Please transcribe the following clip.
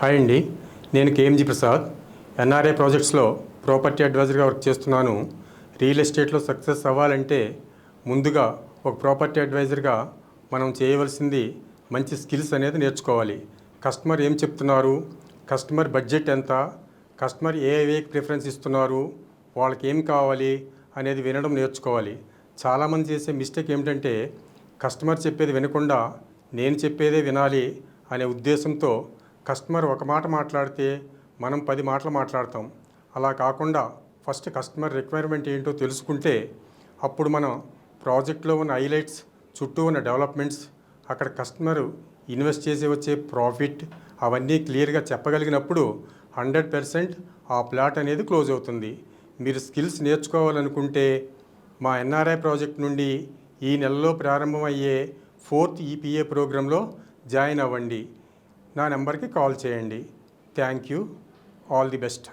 Hi అండి, నేను కేఎంజీ Prasad. NRI ప్రాజెక్ట్స్లో property అడ్వైజర్గా work చేస్తున్నాను. రియల్ ఎస్టేట్లో సక్సెస్ అవ్వాలంటే ముందుగా ఒక ప్రాపర్టీ అడ్వైజర్గా మనం చేయవలసింది మంచి స్కిల్స్ అనేది నేర్చుకోవాలి. కస్టమర్ ఏం చెప్తున్నారు, కస్టమర్ బడ్జెట్ ఎంత, కస్టమర్ ఏ ప్రిఫరెన్స్ ఇస్తున్నారు, వాళ్ళకి ఏం కావాలి అనేది వినడం నేర్చుకోవాలి. చాలామంది చేసే మిస్టేక్ ఏమిటంటే కస్టమర్ చెప్పేది వినకుండా నేను చెప్పేదే వినాలి అనే ఉద్దేశంతో కస్టమర్ ఒక మాట మాట్లాడితే మనం 10 మాటలు మాట్లాడతాం. అలా కాకుండా ఫస్ట్ కస్టమర్ రిక్వైర్మెంట్ ఏంటో తెలుసుకుంటే అప్పుడు మనం ప్రాజెక్ట్లో ఉన్న హైలైట్స్, చుట్టూ ఉన్న డెవలప్మెంట్స్, అక్కడ కస్టమర్ ఇన్వెస్ట్ చేసి వచ్చే ప్రాఫిట్ అవన్నీ క్లియర్గా చెప్పగలిగినప్పుడు 100% ఆ ప్లాట్ అనేది క్లోజ్ అవుతుంది. మీరు స్కిల్స్ నేర్చుకోవాలనుకుంటే మా ఎన్ఆర్ఐ ప్రాజెక్ట్ నుండి ఈ నెలలో ప్రారంభమయ్యే 4th EPA ప్రోగ్రాంలో జాయిన్ అవ్వండి. నా నెంబర్కి కాల్ చేయండి. Thank you. All the best.